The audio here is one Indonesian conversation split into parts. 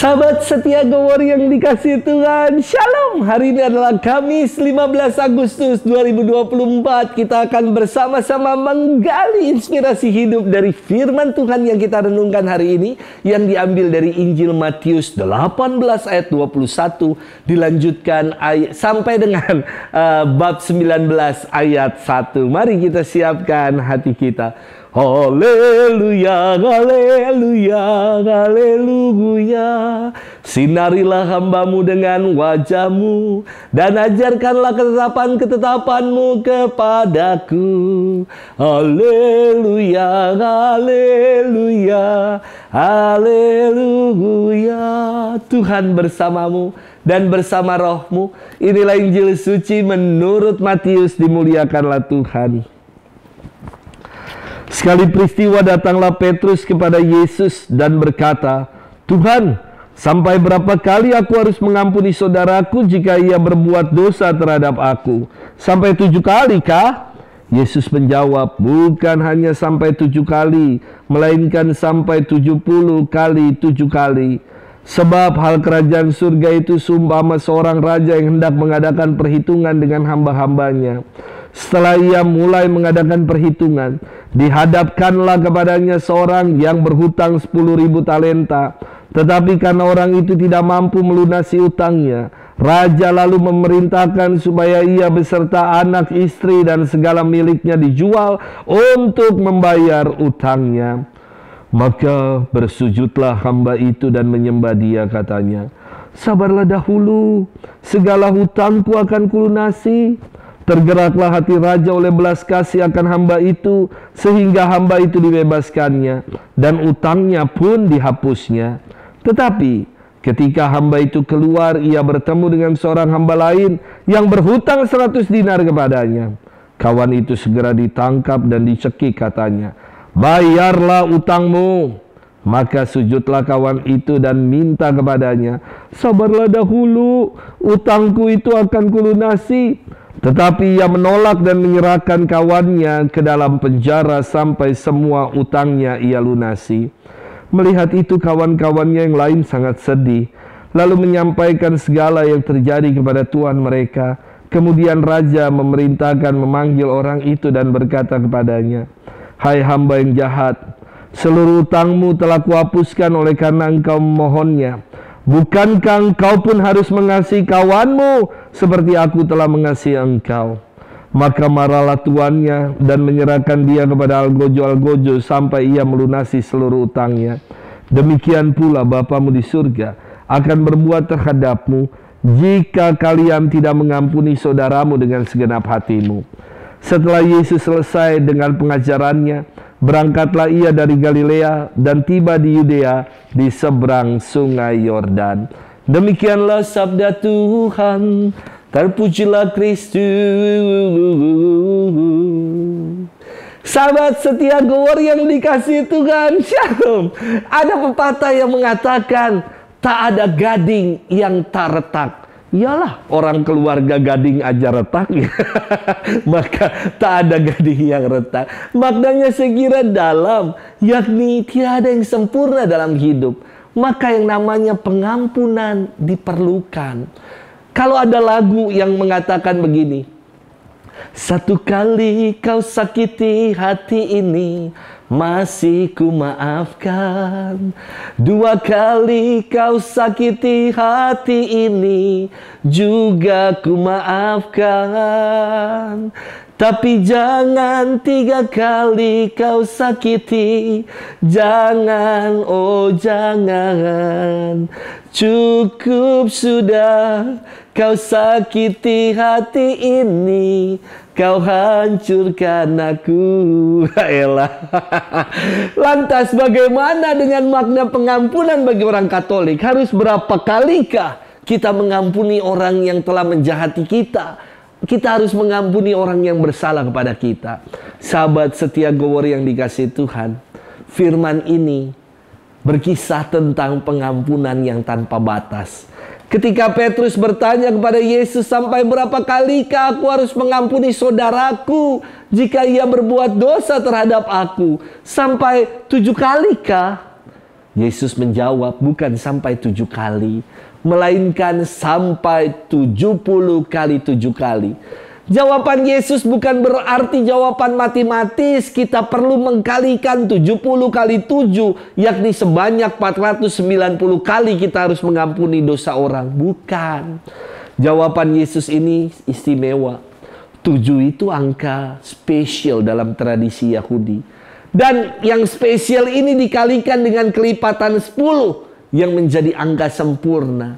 Sahabat setia Gowor yang dikasihi Tuhan, Shalom. Hari ini adalah Kamis 15 Agustus 2024. Kita akan bersama-sama menggali inspirasi hidup dari firman Tuhan yang kita renungkan hari ini, yang diambil dari Injil Matius 18 ayat 21, dilanjutkan sampai dengan bab 19 ayat 1. Mari kita siapkan hati kita. Haleluya, haleluya, haleluya. Sinarilah hambamu dengan wajahmu, dan ajarkanlah ketetapan-ketetapanmu kepadaku. Haleluya, haleluya, haleluya. Tuhan bersamamu dan bersama rohmu. Inilah Injil suci menurut Matius. Dimuliakanlah Tuhan. Sekali peristiwa datanglah Petrus kepada Yesus dan berkata, "Tuhan, sampai berapa kali aku harus mengampuni saudaraku jika ia berbuat dosa terhadap aku? Sampai 7 kali kah?" Yesus menjawab, "Bukan hanya sampai 7 kali, melainkan sampai 70 kali 7 kali. Sebab hal kerajaan surga itu seumpama seorang raja yang hendak mengadakan perhitungan dengan hamba-hambanya. Setelah ia mulai mengadakan perhitungan, dihadapkanlah kepadanya seorang yang berhutang 10.000 talenta. Tetapi karena orang itu tidak mampu melunasi utangnya, raja lalu memerintahkan supaya ia beserta anak, istri, dan segala miliknya dijual untuk membayar utangnya. Maka bersujudlah hamba itu dan menyembah dia, katanya, 'Sabarlah dahulu, segala hutangku akan kulunasi.' Tergeraklah hati raja oleh belas kasih akan hamba itu, sehingga hamba itu dibebaskannya, dan utangnya pun dihapusnya. Tetapi ketika hamba itu keluar, ia bertemu dengan seorang hamba lain yang berhutang 100 dinar kepadanya. Kawan itu segera ditangkap dan dicekik, katanya, 'Bayarlah utangmu.' Maka sujudlah kawan itu dan minta kepadanya, 'Sabarlah dahulu, utangku itu akan kulunasi.' Tetapi ia menolak dan menyerahkan kawannya ke dalam penjara sampai semua utangnya ia lunasi. Melihat itu kawan-kawannya yang lain sangat sedih, lalu menyampaikan segala yang terjadi kepada tuan mereka. Kemudian raja memerintahkan memanggil orang itu dan berkata kepadanya, 'Hai hamba yang jahat, seluruh utangmu telah kuhapuskan oleh karena engkau memohonnya. Bukankah engkau pun harus mengasihi kawanmu seperti aku telah mengasihi engkau?' Maka marahlah tuannya dan menyerahkan dia kepada algojo-algojo sampai ia melunasi seluruh utangnya. Demikian pula Bapamu di surga akan berbuat terhadapmu jika kalian tidak mengampuni saudaramu dengan segenap hatimu." Setelah Yesus selesai dengan pengajarannya, berangkatlah ia dari Galilea dan tiba di Yudea di seberang sungai Yordan. Demikianlah sabda Tuhan. Terpujilah Kristus. Sahabat setia Gowor yang dikasihi Tuhan, Shalom. Ada pepatah yang mengatakan, tak ada gading yang tak retak. Iyalah, orang keluarga gading aja retak, maka tak ada gading yang retak. Maknanya sekira dalam, yakni tidak ada yang sempurna dalam hidup. Maka yang namanya pengampunan diperlukan. Kalau ada lagu yang mengatakan begini, 'Satu kali kau sakiti hati ini, masih ku maafkan. 2 kali kau sakiti hati ini, juga ku maafkan. Tapi jangan 3 kali kau sakiti. Jangan, oh jangan. Cukup sudah kau sakiti hati ini. Kau hancurkan aku." Elah. Lantas bagaimana dengan makna pengampunan bagi orang Katolik? Harus berapa kalikah kita mengampuni orang yang telah menjahati kita? Kita harus mengampuni orang yang bersalah kepada kita. Sahabat setia Gowor yang dikasihi Tuhan, firman ini berkisah tentang pengampunan yang tanpa batas. Ketika Petrus bertanya kepada Yesus, "Sampai berapa kalikah aku harus mengampuni saudaraku jika ia berbuat dosa terhadap aku? Sampai 7 kalikah?" Yesus menjawab, bukan sampai 7 kali, melainkan sampai 70 kali 7 kali. Jawaban Yesus bukan berarti jawaban matematis. Kita perlu mengkalikan 70 kali 7, yakni sebanyak 490 kali kita harus mengampuni dosa orang. Bukan. Jawaban Yesus ini istimewa. 7 itu angka spesial dalam tradisi Yahudi. Dan yang spesial ini dikalikan dengan kelipatan 10 yang menjadi angka sempurna.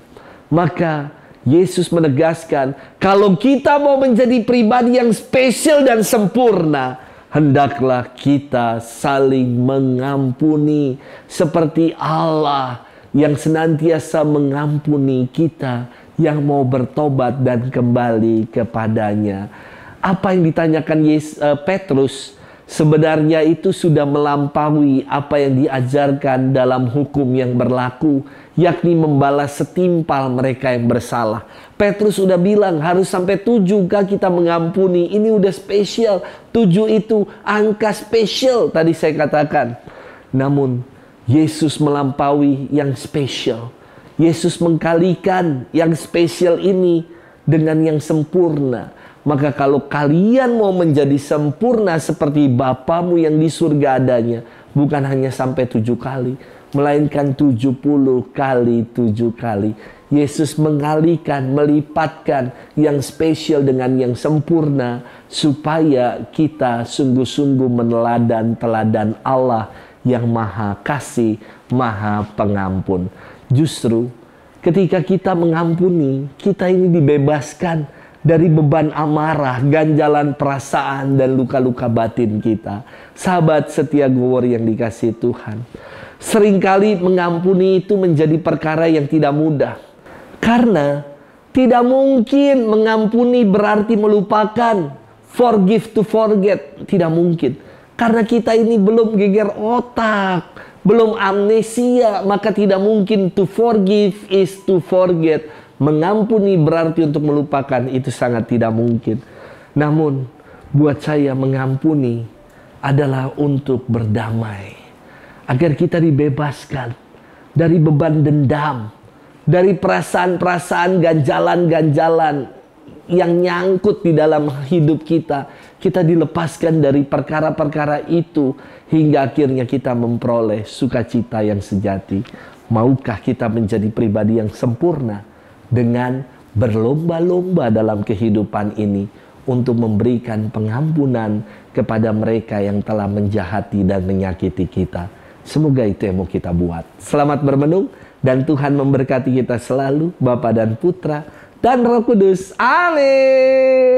Maka Yesus menegaskan, kalau kita mau menjadi pribadi yang spesial dan sempurna, hendaklah kita saling mengampuni seperti Allah yang senantiasa mengampuni kita yang mau bertobat dan kembali kepadanya. Apa yang ditanyakan Petrus sebenarnya itu sudah melampaui apa yang diajarkan dalam hukum yang berlaku, yakni membalas setimpal mereka yang bersalah. Petrus sudah bilang harus sampai 7 kita mengampuni. Ini udah spesial. 7 itu angka spesial tadi saya katakan. Namun Yesus melampaui yang spesial. Yesus mengkalikan yang spesial ini dengan yang sempurna. Maka kalau kalian mau menjadi sempurna seperti Bapamu yang di surga adanya, bukan hanya sampai 7 kali, melainkan 70 kali 7 kali. Yesus mengalihkan, melipatkan yang spesial dengan yang sempurna, supaya kita sungguh-sungguh meneladan teladan Allah yang maha kasih, maha pengampun. Justru ketika kita mengampuni, kita ini dibebaskan dari beban amarah, ganjalan perasaan, dan luka-luka batin kita. Sahabat setia Gowor yang dikasihi Tuhan, seringkali mengampuni itu menjadi perkara yang tidak mudah. Karena tidak mungkin mengampuni berarti melupakan. Forgive to forget, tidak mungkin. Karena kita ini belum geger otak, belum amnesia, maka tidak mungkin. To forgive is to forget. Mengampuni berarti untuk melupakan, itu sangat tidak mungkin. Namun buat saya mengampuni adalah untuk berdamai, agar kita dibebaskan dari beban dendam, dari perasaan-perasaan ganjalan-ganjalan yang nyangkut di dalam hidup kita. Kita dilepaskan dari perkara-perkara itu hingga akhirnya kita memperoleh sukacita yang sejati. Maukah kita menjadi pribadi yang sempurna dengan berlomba-lomba dalam kehidupan ini untuk memberikan pengampunan kepada mereka yang telah menjahati dan menyakiti kita? Semoga itu yang mau kita buat. Selamat bermenung dan Tuhan memberkati kita selalu, Bapa dan Putra dan Roh Kudus. Amin.